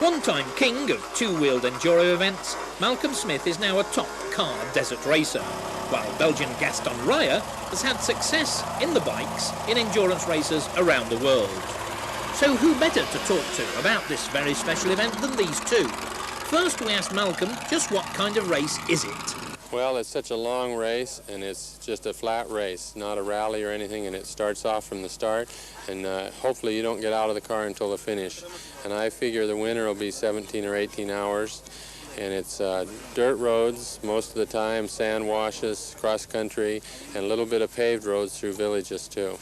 One-time king of two-wheeled enduro events, Malcolm Smith is now a top car desert racer, while Belgian Gaston Raya has had success in the bikes in endurance races around the world. So who better to talk to about this very special event than these two? First we asked Malcolm just what kind of race is it? Well, it's such a long race, and it's just a flat race, not a rally or anything, and it starts off from the start, and hopefully you don't get out of the car until the finish. And I figure the winner will be 17 or 18 hours, and it's dirt roads most of the time, sand washes, cross-country, and a little bit of paved roads through villages too.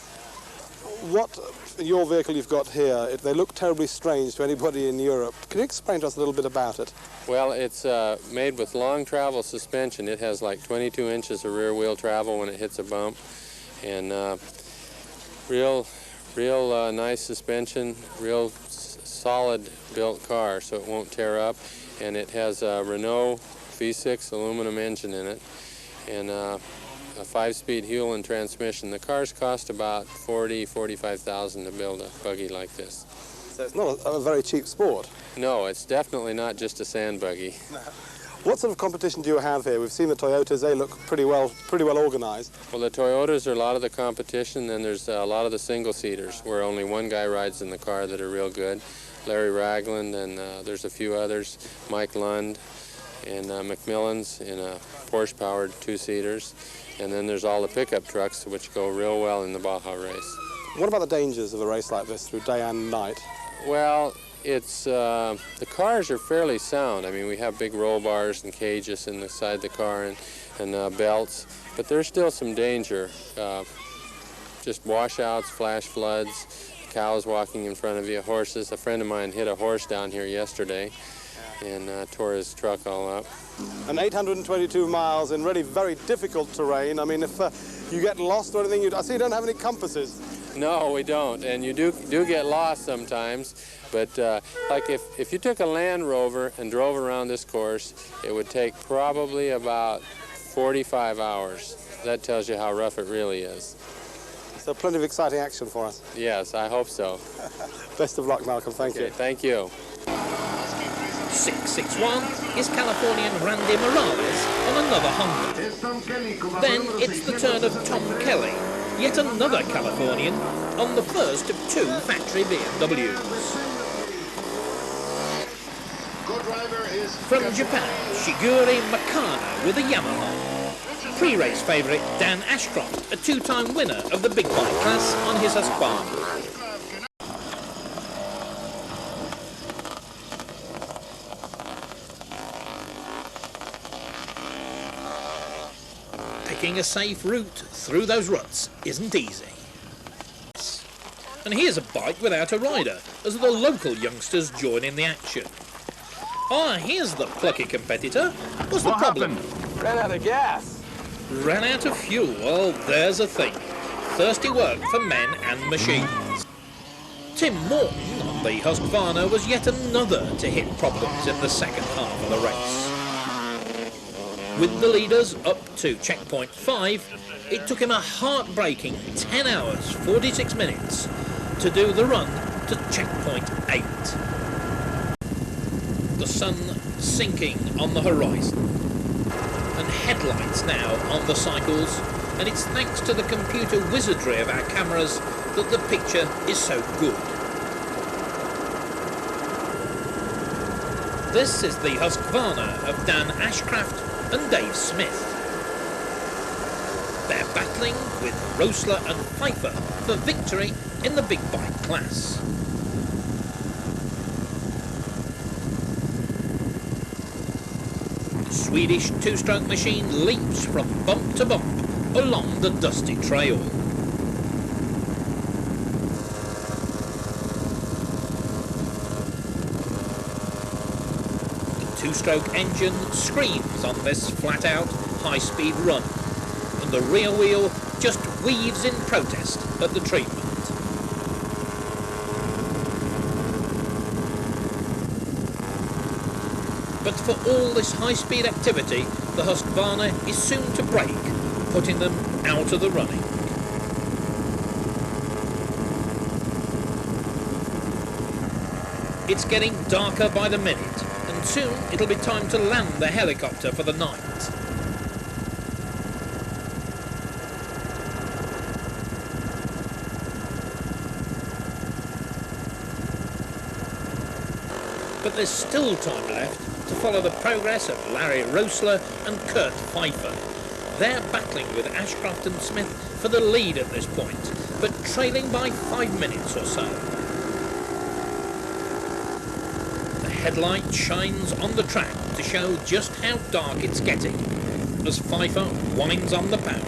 What your vehicle you've got here, they look terribly strange to anybody in Europe. Can you explain to us a little bit about it? Well, it's made with long travel suspension. It has like 22 inches of rear wheel travel when it hits a bump, and real nice suspension, real solid built car, so it won't tear up. And it has a Renault V6 aluminum engine in it, and a 5-speed Hewland transmission. The cars cost about $45,000 to build a buggy like this. So it's not a very cheap sport. No, it's definitely not just a sand buggy. No. What sort of competition do you have here? We've seen the Toyotas, they look pretty well organized. Well, the Toyotas are a lot of the competition, then there's a lot of the single-seaters where only one guy rides in the car that are real good. Larry Ragland, and there's a few others, Mike Lund and McMillan's in Porsche-powered two-seaters. And then there's all the pickup trucks, which go real well in the Baja race. What about the dangers of a race like this through day and night? Well, it's the cars are fairly sound. I mean, we have big roll bars and cages inside the car and belts, but there's still some danger. Just washouts, flash floods, cows walking in front of you, horses. A friend of mine hit a horse down here yesterday and tore his truck all up. And 822 miles in really very difficult terrain. I mean, if you get lost or anything, I see you don't have any compasses. No, we don't, and you do get lost sometimes. But like if you took a Land Rover and drove around this course, it would take probably about 45 hours. That tells you how rough it really is. So plenty of exciting action for us. Yes, I hope so. Best of luck, Malcolm. Thank you. Thank you. 661 is Californian Randy Morales on another Honda. Then it's the turn of Tom Kelly, yet another Californian, on the first of two factory BMWs. From Japan, Shigure Makana with a Yamaha. Pre-race favourite Dan Ashcroft, a two-time winner of the big bike class on his Husky. Picking a safe route through those ruts isn't easy. And here's a bike without a rider, as the local youngsters join in the action. Ah, here's the plucky competitor. What's the problem? Ran out of gas. Ran out of fuel. Well, there's a thing. Thirsty work for men and machines. Tim Morton on the Husqvarna was yet another to hit problems in the second half of the race. With the leaders up to checkpoint 5, it took him a heartbreaking 10 hours, 46 minutes to do the run to checkpoint 8. The sun sinking on the horizon, and headlights now on the cycles, and it's thanks to the computer wizardry of our cameras that the picture is so good. This is the Husqvarna of Dan Ashcraft and Dave Smith. They're battling with Roessler and Pfeiffer for victory in the big bike class. The Swedish two-stroke machine leaps from bump to bump along the dusty trail. Two-stroke engine screams on this flat-out, high-speed run, and the rear wheel just weaves in protest at the treatment. But for all this high-speed activity, the Husqvarna is soon to break, putting them out of the running. It's getting darker by the minute, and soon it'll be time to land the helicopter for the night. But there's still time left to follow the progress of Larry Roessler and Kurt Pfeiffer. They're battling with Ashcroft and Smith for the lead at this point, but trailing by 5 minutes or so. The headlight shines on the track to show just how dark it's getting as Pfeiffer winds on the pound.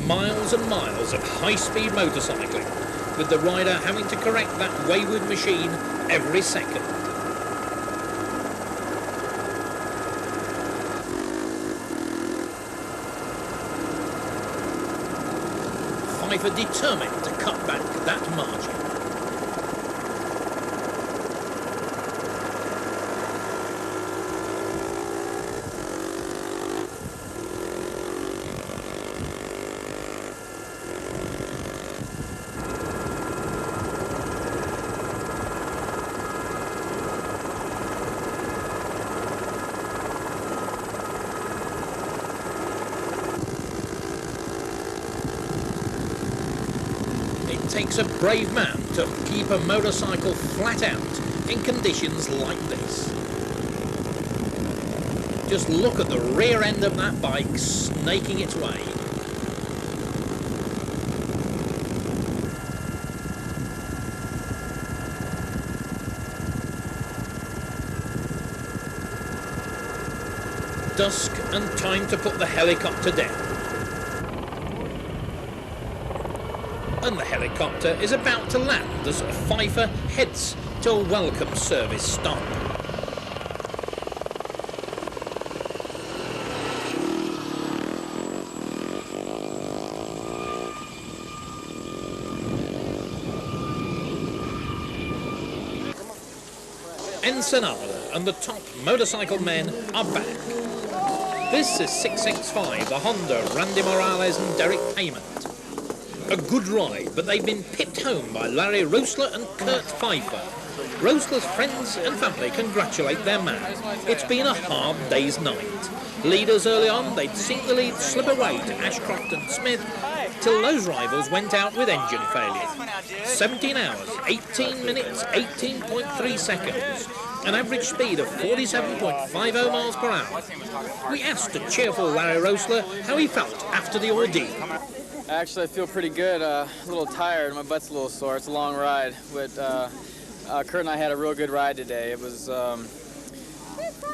Miles and miles of high-speed motorcycling, with the rider having to correct that wayward machine every second. Pfeiffer determined to cut back that margin. It takes a brave man to keep a motorcycle flat out in conditions like this. Just look at the rear end of that bike snaking its way. Dusk and time to put the helicopter down. And the helicopter is about to land as Pfeiffer heads to a welcome service stop. Ensenada and the top motorcycle men are back. This is 665, the Honda, Randy Morales and Derek Payment. A good ride, but they've been pipped home by Larry Roessler and Kurt Pfeiffer. Roessler's friends and family congratulate their man. It's been a hard day's night. Leaders early on, they'd seen the lead slip away to Ashcroft and Smith, till those rivals went out with engine failure. 17 hours, 18 minutes, 18.3 seconds, an average speed of 47.50 miles per hour. We asked a cheerful Larry Roessler how he felt after the ordeal. Actually, I feel pretty good. A little tired. My butt's a little sore. It's a long ride, but Kurt and I had a real good ride today. It was.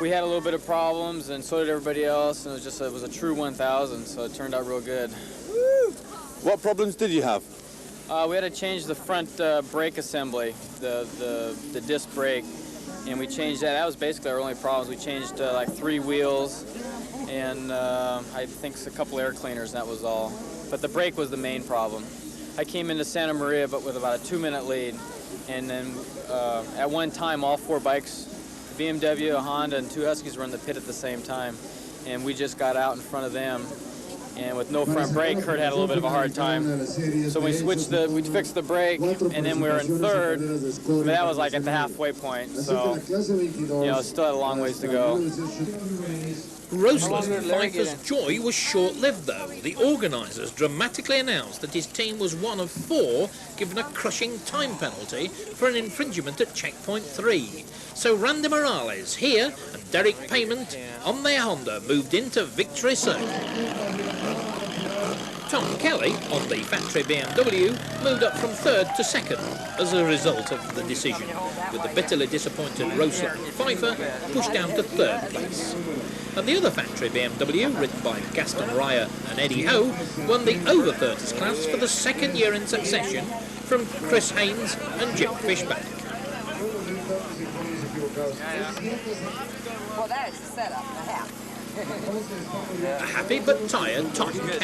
We had a little bit of problems, and so did everybody else. And it was a true 1000, so it turned out real good. Woo! What problems did you have? We had to change the front brake assembly, the disc brake, and we changed that. That was basically our only problems. We changed like 3 wheels, and I think a couple air cleaners, and that was all. But the brake was the main problem. I came into Santa Maria but with about a 2-minute lead, and then at one time all 4 bikes, a BMW, a Honda, and 2 Huskies were in the pit at the same time, and we just got out in front of them. And with no front brake, Kurt had a little bit of a hard time. So we fixed the brake, and then we were in third. But that was like at the halfway point, so still had a long ways to go. Roessler's and Pfeiffer's joy was short-lived though. The organisers dramatically announced that his team was one of 4 given a crushing time penalty for an infringement at checkpoint 3. So Randy Morales here and Derek Payment on their Honda moved into victory circle. Tom Kelly on the factory BMW moved up from 3rd to 2nd as a result of the decision, with the bitterly disappointed Roessler and Pfeiffer pushed down to 3rd place. And the other factory BMW, ridden by Gaston Raya and Eddie Ho, won the over-30s class for the 2nd year in succession from Chris Haynes and Jim Fishback. Well, that is the setup, the half. A happy but tired Tom Kelly.